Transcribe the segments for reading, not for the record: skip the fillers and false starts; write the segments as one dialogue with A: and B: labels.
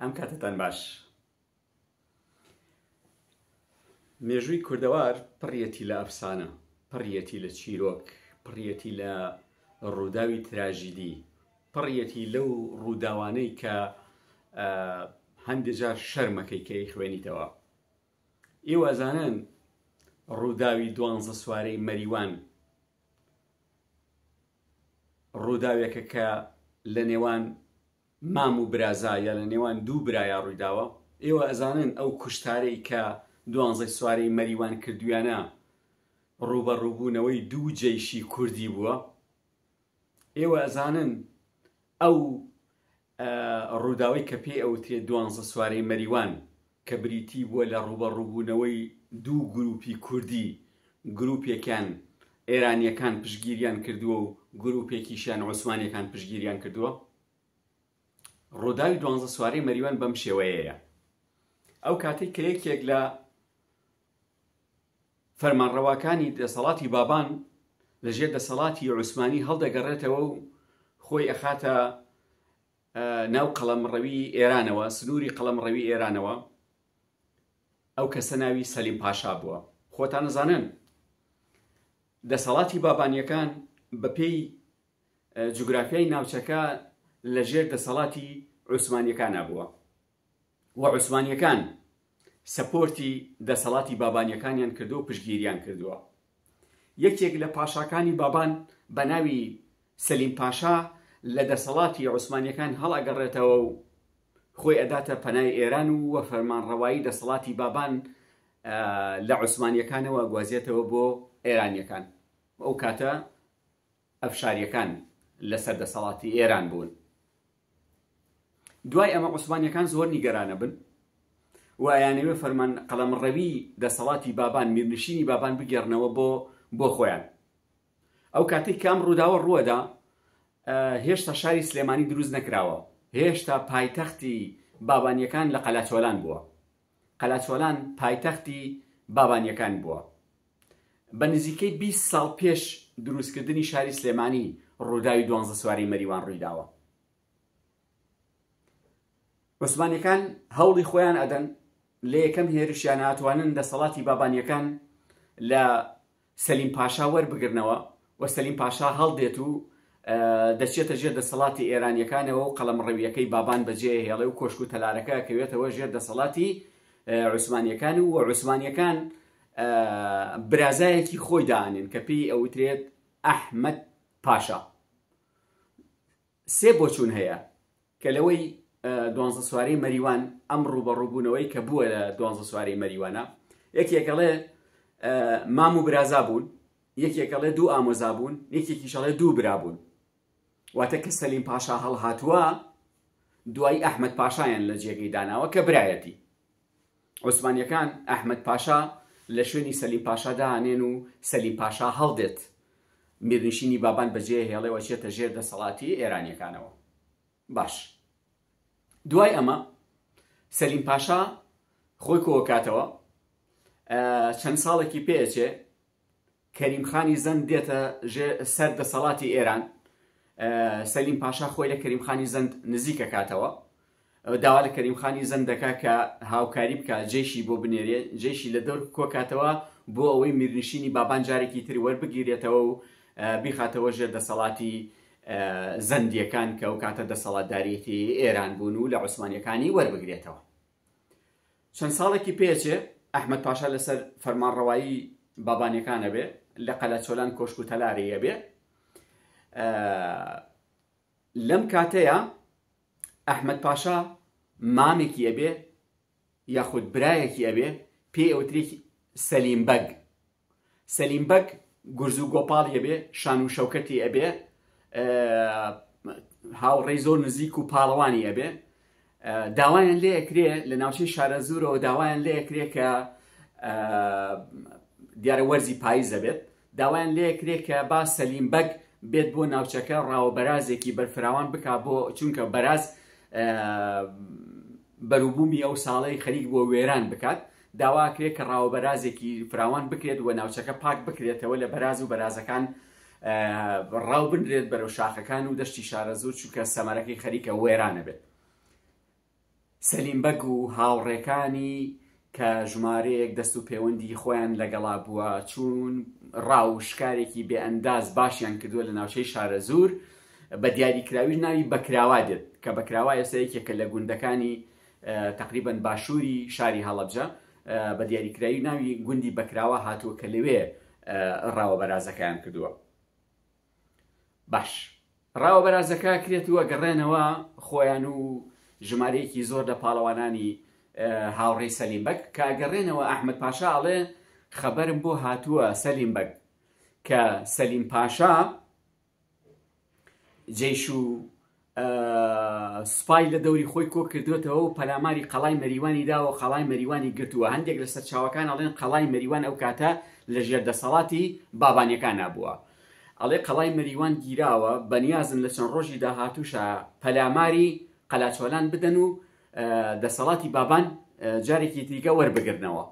A: ئەم کاتتان باش. مێژووی کوردەوار پڕیەتی لە ئەفسانە، پڕیەتی لە چیرۆک، پڕیەتی لە ڕووداوی تراژیدی، پڕیەتی لەو ڕووداوانەی کە هەندێک جار شەرمەکەی کەی خوێنیتەوە. ئێوە ئەزانن ڕووداوی 12 سوارەی مەریوان ڕووداوێکە کە لە نێوان مام و برازا یا لە نێوان دوو برایە ڕوویداوە. ئێوە ئەزانن ئەو کوشتارەی کە 12 سوارەی مەریوان کردویانە ڕوبەڕووبوونەوەی دوو جەیشی کوردی بووە. ئێوە ئەزانن ئەو ڕووداوەی کە پێی ئەوترێت 12 سوارەی مەریوان کە بریتی بووە لە ڕوبەڕووبوونەوەی دوو گروپی کوردی، گروپێکیان ئێرانیەکان پشگیریان کردووە و گروپێکیشیان عوسمانیەکان پشگیریان کردووە. ڕووداوی 12 سوارەی مەریوان بەم شێوەیەیە. ئەو کاتێک کە یەکێک لە فەرمانڕەواکانی دەسەڵاتی بابان لەژێر دەسەڵاتی عوسمانی هەڵدەگەڕێتەوە و خۆی ئەخاتە ناو قەڵەمڕەوی ئێرانەوە، سنووری قەڵەمڕەوی ئێرانەوە، ئەو کەسە ناوی سەلیم پاشا بووە. خۆتان نەزانن دەسەڵاتی بابانیەکان بەپێی جوگرافیای ناوچەکە لەژێر دەسەڵاتی عوسمانیەکان بووە و عوسمانیەکان سەپۆرتی دەسەڵاتی بابانیەکانیان کردو و پشگیریان کردووە. یەکێک لە پاشاکانی بابان بە ناوی سەلیم پاشا لە دەسەڵاتی عوسمانیەکان هەڵئەگەڕێتەوە و خۆی ئەداتە پەنای ئێران و فەرمانڕەوایی دەسەڵاتی بابان لە عوسمانیەکانەوە گوازێتەوە بۆ ئێرانیەکان. ئەو کاتە ئەفشاریەکان لەسەر دەسەڵاتی ئێران بوون. دوای ئەمە عوسمانیەکان زۆر نیگەرانە بن و ئەیانەوێ فەرمان قەڵەمڕەوی دەسەڵاتی بابان، میرنشینی بابان بگێڕنەوە بۆ خۆیان. ئەو کاتێک کە ئەم ڕووداوە ڕووەدا هێشتا شاری سلێمانی دروست نەکراوە، هێشتا پایتەختی بابانیەکان لە قەلاچۆلان بووە. قەلاچۆلان پایتەختی بابانیەکان بووە. بە نزیکەی 20 ساڵ پێش دروستکردنی شاری سلێمانی ڕووداوی 12 سوارەی مەریوان ڕوویداوە. عوسمانیەکان هەوڵی خۆیان ئەدەن لە یەکەم هێرشیان ئاتوانن دەسەڵاتی بابانیەکان لە سەلیم پاشا وەربگرنەوە و سەلیم پاشا هەڵدێت و دەچێتە ژێر دەسەڵاتی ئێرانیەکانەوە و قەڵەمڕەویەکەی بابان بەجێ هێڵێ و کۆشک و تەلارەکە کەوێتەوە ژێر دەسەڵاتی عوسمانیەکان و عوسمانیەکان برازایەکی خۆی دانێن کە پێی ئەوترێت ئەحمەد پاشا. سێ بۆچوون هەیە کە لەوەی 12 سوارەی مەریوان ئەم ڕوبەڕووبوونەوەی کە بووە لە 12 سوارەی مەریوانە، یەکێکەڵێ مام و برازا بوون، یەکێکەڵێ دوو ئامۆزا بوون، یەکێکیشەڵێ دوو برا بوون. واتە کە سەلیم پاشا هەڵهاتووە دوای ئەحمەد پاشایان لە جێگەی داناوە کە برایەتی. عوسمانیەکان ئەحمەد پاشا لە شوێنی سەلیم پاشا داهانێن و سەلیم پاشا هەڵدێت میرنشینی بابان بەجێ هێڵێەوە چێتە ژێر دەسەڵاتی ئێرانیەکانەوە. باش، دوای ئەمە سەلیم پاشا خۆی کۆکاتەوە. چەند ساڵێکی پێچێ کەریمخانی زەند دێتە سەر دەسەڵاتی ئێران. سەلیم پاشا خۆی لە کەریمخانی زەند نزیکە کاتەوە، داوا لە کەریمخانی زەند دەکا کە هاوکاری بکە جێشی بۆ بنێرێ، جێشی لە دەور کۆکاتەوە بۆ ئەوەی میرنشینی بابان جارێکی تر وەربگیرێتەوە و بیخاتەوە ژێر دەسەڵاتی زەندیەکان کە ئەو کاتە دەسەڵاتدارێتی ئێران بوون و لە عوسمانیەکانی وەربگرێتەوە. چەند ساڵێکی پێچێ ئەحمەد پاشا لەسەر فەرمانڕەوایی بابانیەکانە بێ، لە قەلاچۆلان کۆشک و تەلارەیە بێ. لەم کاتەیە ئەحمەد پاشا مامێکی ئەبێ یاخود برایەکی ئەبێ پێی ئەوترێکی سەلیم بەگ. سەلیم بەگ گورز و گۆپاڵی ئەبێ، شان و شەوکەتی ئەبێ، هاوڕێی زۆر نزیک و پاڵەوانی ئەبێ. داوایان لێ ئەکرێ لە ناوچەی شارەزورەوە، داوایان لێ ئەکرێ کە دیارە وەرزی پاییزە بێت، داوایان لێ ئەکرێ کە با سەلیم بەگ بێت بۆ ناوچەکە ڕاوەبەرازێکی بەرفراوان بکا بۆ چونکە بەراز بەروبوومی ئەو ساڵەی خەریک بۆ وێران بکات. داواکرێ کە ڕاوەبەرازێکی فراوان بکرێت و ناوچەکە پاک بکرێتەوە لە بەراز و بەرازەکان ڕاو بنرێت بەرەو شاخەکان و دەشتی شارەزور چونکە سەمەرەکەی خەریکە وێرانە بێت. سەلیمبەگ و هاوڕێکانی کە ژمارەیەک دەست و پەیوەندی خۆیان لەگەڵا بووە چوون ڕاو شکارێکی بێ ئەنداز باشیان کردووە لە ناوچەی شارە زوور بە دیاریکراوی ناوی بەکراوا دێت کە بەکراوا ئێستا یەکێکە لە گوندەکانی تقریبا باشووری شاری هەڵەبجە بە دیاریکراوی ناوی گوندی بەکراوا هاتووە کە لەوێ ڕاوە بەرازەکەیان کردووە. باش ڕاوە بەرازەکە کرێتووە گەڕێنەوە خۆیان و ژمارەیەکی زۆر لە پاڵەوانانی هاوڕێی سەلیمبەگ کە گەڕێنەوە ئەحمەد پاشا ئەڵێ خەبەرم بۆ هاتووە سەلیمبەگ کە سەلیم پاشا جێش و سوپای لە دەوری خۆی کۆ کردوێتەوە و پەلاماری قەڵای مەریوانی داوە قەڵای مەریوانی گرتووە. هەندێک لە سەرچاوەکان ئەڵێن قەڵای مەریوان ئەو کاتە لە ژێردەسەڵاتی بابانیەکان نابووە. ئەڵێ قەڵای مەریوان گیراوە بەنیازن لە چەند ڕۆژی داهاتووشە پەلاماری قەلاچۆلان بدەن و دەسەڵاتی بابان جارێکی دیگە وەربگرنەوە.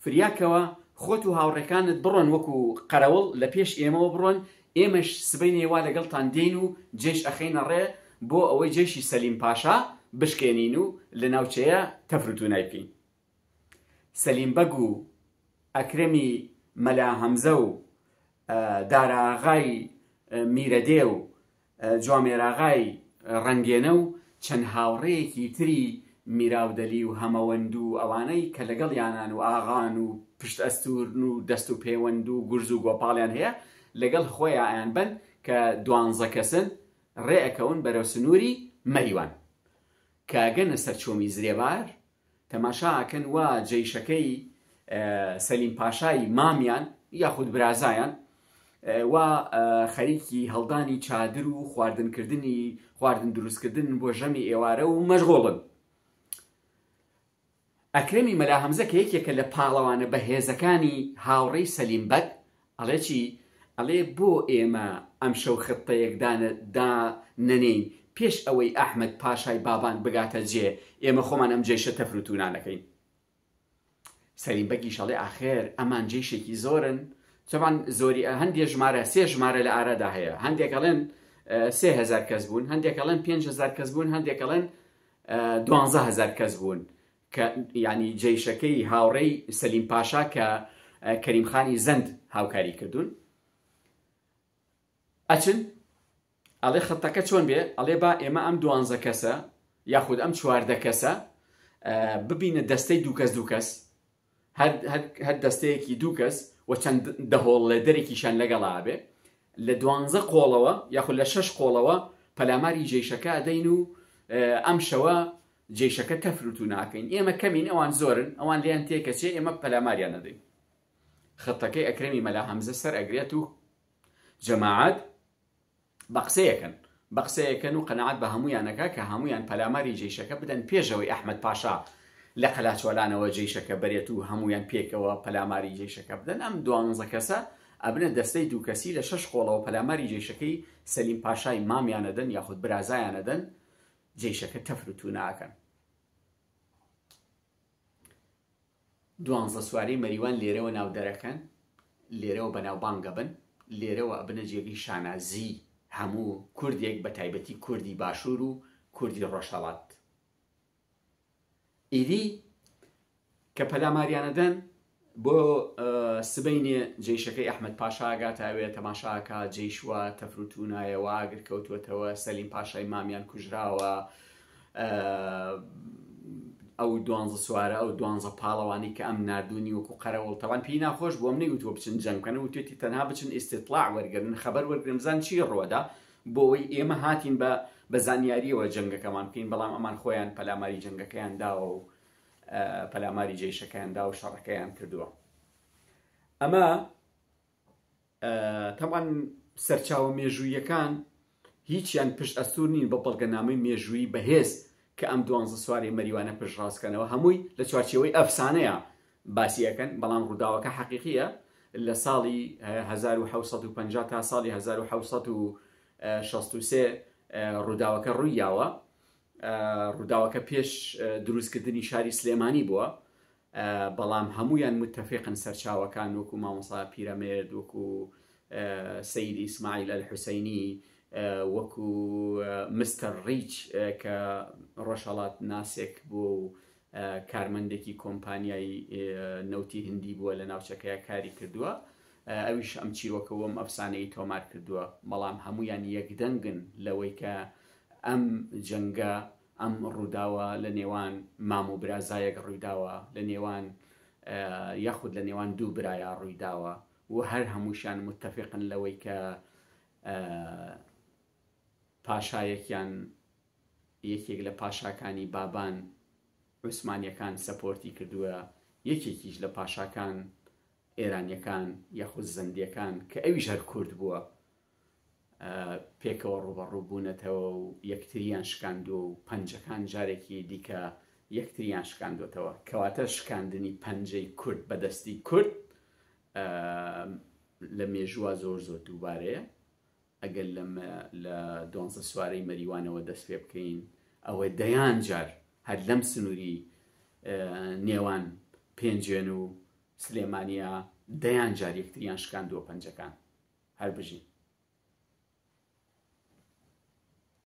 A: فریاکەوە خۆت و هاوڕێکانت بڕۆن وەکو قەرەوڵ لە پێش ئێمەوە بڕۆن، ئێمەش سبەینێ وا لەگەڵتان دێین و جێش ئەخەینە ڕێ بۆ ئەوەی جێشی سەلیم پاشا بشکێنین و لە ناوچەیە تەفروتونای بکەین. سەلیمبەگ و ئەکرەمی مەلا هەمزە و داراغای میرەدێ و جوامێراغای ڕەنگێنە و چەند هاوڕێیەکی تری میراودەلی و هەمەوەند و ئەوانەی کە لەگەڵ یانان و ئاغان و پشت ئەستورن و دەست و پەیوەند و گورز و گۆپاڵیان هەیە لەگەڵ خۆیان ئایان بن کە 12 کەسن ڕێئەکەون بەرەو سنووری مەریوان کە گەنە سەرچۆمی زرێبار تەماشاکەن وا جێیشەکەی سەلیم پاشای مامیان یاخود برازایان وا خەریکی هەڵدانی چادر و خواردن دروستکردن بۆ ژەمی ئێوارە و مەشغۆڵن. ئەکرەمی مەلا هەمزە کە یەکێکە لە پاڵەوانە بەهێزەکانی هاوڕێی سەلیمبەگ ئەڵێ چی؟ ئەڵێ بۆ ئێمە ئەم شەو خطەیەکدا نەنین پێش ئەوەی ئەحمەد پاشای بابان بگاتە جێ ئێمە خۆمان ئەم جێشە تەفروتونانەکەین. سەلیمبەگیش ئەڵێ ئاخێر ئەمان جێشێکی زۆرن، چەوان زۆری هەندێک ژمارە 3 ژمارە لە ئارەدا هەیە، هەندێک ئەڵێن 3000 کەس بوون، هەندێک ئەڵێن 5000 کەس بوون، هەندێک ئەڵێن 12000 کەس بوون کە یعنی جێشەکەی هاوڕێی سەلیم پاشا کە کەریمخانی زەند هاوکاری کردوون. ئەچن ئەڵێ خەتەکە چۆن بێ؟ ئەڵێ با ئێمە ئەم 12 کەسە یاخود ئەم 14 کەسە ببینە دەستەی دوو کەس هەر دەستەیەکی دوو کەس و چەند دەهۆڵ لە دەرێکیشان لەگەڵا بێ لە 12 قۆڵەوە یاخود لە 6 قۆڵەوە پەلاماری جێشەکە ئەدەین و ئەم شەوە جێشەکە تەفروتو ناکەین. ئێمە کەمین ئەوان زۆرن، ئەوان لیان تێکەچێ ئێمە پەلاماریان ئەدەین. خەتەکەی ئەکرەمی مەلا هەمزە سەر ئەگرێت و جەماعەت بە قسەیەکەن و قەنەعەت بە هەمویانەکە کە هەمویان پەلاماری جێشەکە بدەن پێشەوەی ئەحمەد پاشا لە قەلاچۆلانەوە جێشەکە بەرێت و هەمویان پێکەوە پەلاماری جێشەکە بدەن. ئەم 12 کەسە ئەبنە دەستەی دوو کەسی لە 6 قۆڵەوە پەلاماری جێشەکەی سەلیم پاشای مامیانەدەن یاخود برازایانەدەن جێشەکە تەفروتو ناکەن. 12 سواری مەریوان لێرەوە ناودەرەکەن، لێرەوە بەناوبانگە بن، لێرەوە ئەبنە جێگەی شانازی هەموو کوردێک بە تایبەتی کوردی باشوور و کوردی ڕۆژهەڵات. ئیدی کە پەلاماریانەدەن بۆ سبەینێ جێشەکەی ئەحمەد پاشا گاتاوێت تەماشاکە جێیشوە تەفروتو نایەوە ئاگر کەوتوەتەوە سەلیم پاشای مامیان کوژراوە. ئەو 12 سوارە ئەو 12 پاڵەوانی کە ئەم نردوونی وەکو قەرەوڵ تەوان پێی ناخۆش بۆم نەیوتوە بچن جەنگکەن و توێتی تەنها بچن ئیستیطلاع وەرگرن خەبەر وەرگرن بزان چی ڕۆدا بۆەوەی ئێمە هاتین بە زانیاریەوە جەنگەکەمان بکەین، بەڵام ئەمان خۆیان پەلاماری جەنگەکەیان داوە و پەلاماری جێشەکەیان دا و شەڕەکەیان کردووە. ئەمە تەمان سەرچاوە مێژوویەکان هیچیان پشت ئەستور نین بە بەڵگەنامەی مێژووی بەهێز کە ئەم 12 سواری مەریوانە پشت ڕاستکەنەوە هەمووی لە چوارچێوەی ئەفسانەیە باسیەکەن، بەڵام ڕووداوەکە حەقیقیە. لە ساڵی 1750 تا ساڵی 1763 ڕووداوەکە ڕوویاوە. ڕووداوەکە پێش دروستکردنی شاری سلێمانی بووە، بەڵام هەمویان متفقن سەرچاوەکان وەکو مامۆستا پیرەمێرد، وەکو سەید ئیسماعیل ئەلحوسەینی، وەکو مستەر ڕیچ کە ڕۆژهەڵات ناسێک بووە و کارمەندێکی کۆمپانیای نەوتی هندی بووە لە ناوچەکەیە کاری کردووە، ئەویش ئەم چیرۆکەوەم ئەفسانەی تۆمار کردووە، بەڵام هەمویان یەکدەنگن لەوەی کە ئەم جەنگە ئەم ڕووداوە لە نێوان مام و برازایەک ڕوویداوە، لە نێوان یاخود لە نێوان دوو برایە ڕوویداوە و هەر هەمووشیان متتەفقن لەوەی کە پاشایەکیان یەکێک لە پاشاکانی بابان عوسمانیەکان سەپۆرتی کردووە، یەکێکیش لە پاشاکان ئێرانیەکان یاخود زەندیەکان کە ئەویش هەر کورد بووە پێکەوە ڕوبەڕوو بوونەتەوە و یەکتریان شکاندووە و پەنجەکان جارێکی دیکە یەکتریان شکاندوێتەوە، کەواتە شکاندنی پەنجەی کورد بەدەستی کورد لە مێژووە زۆر زۆر دووبارەیە. ئەگەر لە 12 سوارەی مەریوانەوە دەست پێ بکەین ئەوە دەیان جار هەر لەم سنووری نێوان پێنجێن و سلێمانیە دەیان جار یەکتریان شکاندووە پەنجەکان هەر بژین.